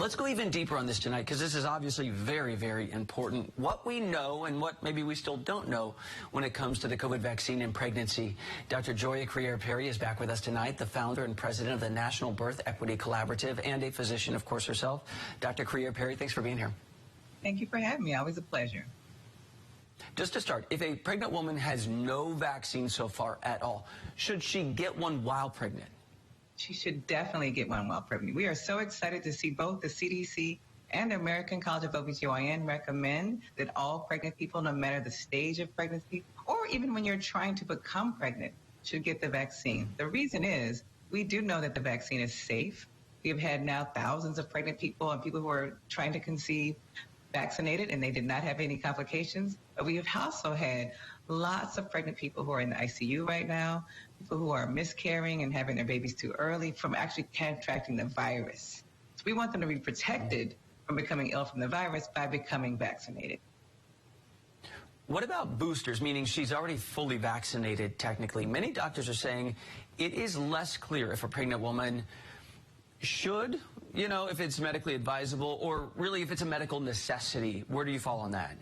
Let's go even deeper on this tonight, because this is obviously very, very important. What we know and what maybe we still don't know when it comes to the COVID vaccine and pregnancy. Dr. Joia Crear-Perry is back with us tonight, the founder and president of the National Birth Equity Collaborative and a physician, of course, herself. Dr. Crear-Perry, thanks for being here. Thank you for having me. Always a pleasure. Just to start, if a pregnant woman has no vaccine so far at all, should she get one while pregnant? She should definitely get one while pregnant. We are so excited to see both the CDC and the American College of OBGYN recommend that all pregnant people, no matter the stage of pregnancy, or even when you're trying to become pregnant, should get the vaccine. The reason is we do know that the vaccine is safe. We have had now thousands of pregnant people and people who are trying to conceive vaccinated, and they did not have any complications. But we have also had lots of pregnant people who are in the ICU right now, people who are miscarrying and having their babies too early from actually contracting the virus. So we want them to be protected from becoming ill from the virus by becoming vaccinated. What about boosters, meaning she's already fully vaccinated technically? Many doctors are saying it is less clear if a pregnant woman should, if it's medically advisable, or really if it's a medical necessity. Where do you fall on that?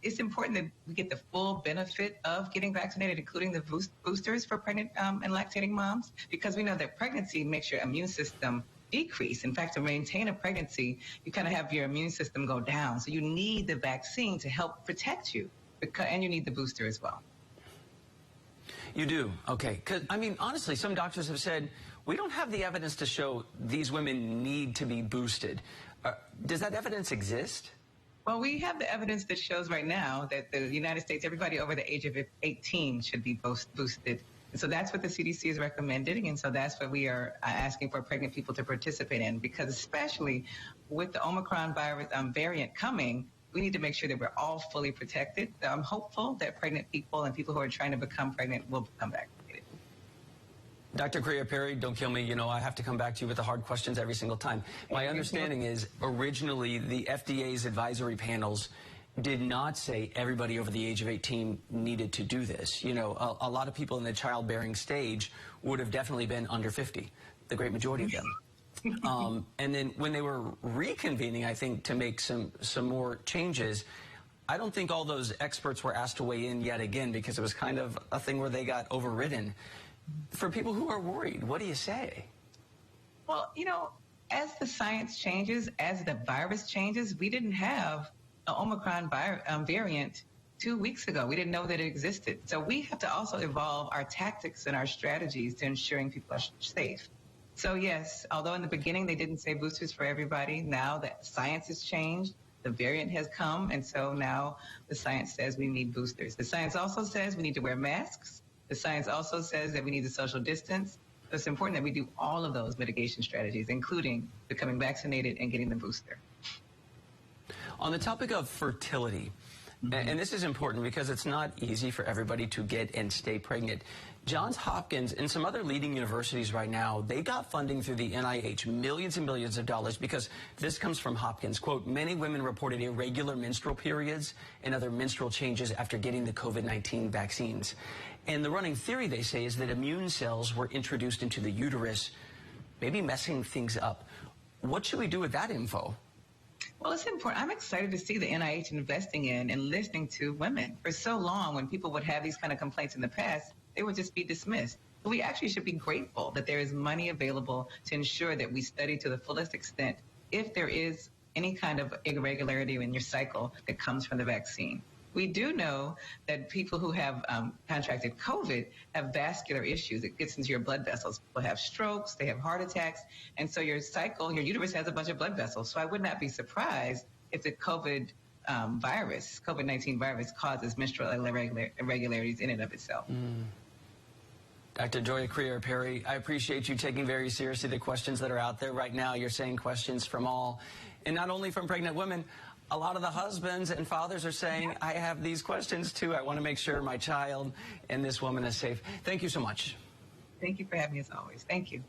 It's important that we get the full benefit of getting vaccinated, including the boosters for pregnant and lactating moms, because we know that pregnancy makes your immune system decrease. In fact, to maintain a pregnancy, you kind of have your immune system go down. So you need the vaccine to help protect you, and you need the booster as well. You do? Okay. Because, honestly, some doctors have said, we don't have the evidence to show these women need to be boosted. Does that evidence exist? Well, we have the evidence that shows right now that the United States, everybody over the age of 18 should be boosted. And so that's what the CDC is recommending. And so that's what we are asking for pregnant people to participate in, because especially with the Omicron virus variant coming, we need to make sure that we're all fully protected. So I'm hopeful that pregnant people and people who are trying to become pregnant will become vaccinated. Dr. Crear-Perry, don't kill me. I have to come back to you with the hard questions every single time. My understanding is originally the FDA's advisory panels did not say everybody over the age of 18 needed to do this. A lot of people in the childbearing stage would have definitely been under 50, the great majority of them. And then when they were reconvening, I think, to make some more changes, I don't think all those experts were asked to weigh in yet again, because it was kind of a thing where they got overridden. For people who are worried, what do you say? Well, as the science changes, as the virus changes, we didn't have an Omicron variant 2 weeks ago. We didn't know that it existed. So we have to also evolve our tactics and our strategies to ensuring people are safe. So yes, although in the beginning they didn't say boosters for everybody, now that science has changed, the variant has come, and so now the science says we need boosters. The science also says we need to wear masks. The science also says that we need to social distance. So it's important that we do all of those mitigation strategies, including becoming vaccinated and getting the booster. On the topic of fertility, and this is important because it's not easy for everybody to get and stay pregnant. Johns Hopkins and some other leading universities right now, they got funding through the NIH, millions and millions of dollars, because this comes from Hopkins. Quote, many women reported irregular menstrual periods and other menstrual changes after getting the COVID-19 vaccines. And the running theory, they say, is that immune cells were introduced into the uterus, maybe messing things up. What should we do with that info? Well, it's important. I'm excited to see the NIH investing in and listening to women. For so long, when people would have these kind of complaints in the past, they would just be dismissed. So we actually should be grateful that there is money available to ensure that we study to the fullest extent if there is any kind of irregularity in your cycle that comes from the vaccine. We do know that people who have contracted COVID have vascular issues. It gets into your blood vessels. People have strokes, they have heart attacks, and so your uterus has a bunch of blood vessels. So I would not be surprised if the COVID-19 virus causes menstrual irregularities in and of itself. Dr. Joia Crear-Perry, I appreciate you taking very seriously the questions that are out there right now. You're saying questions from all, and not only from pregnant women. A lot of the husbands and fathers are saying, I have these questions too. I want to make sure my child and this woman is safe. Thank you so much. Thank you for having me as always. Thank you.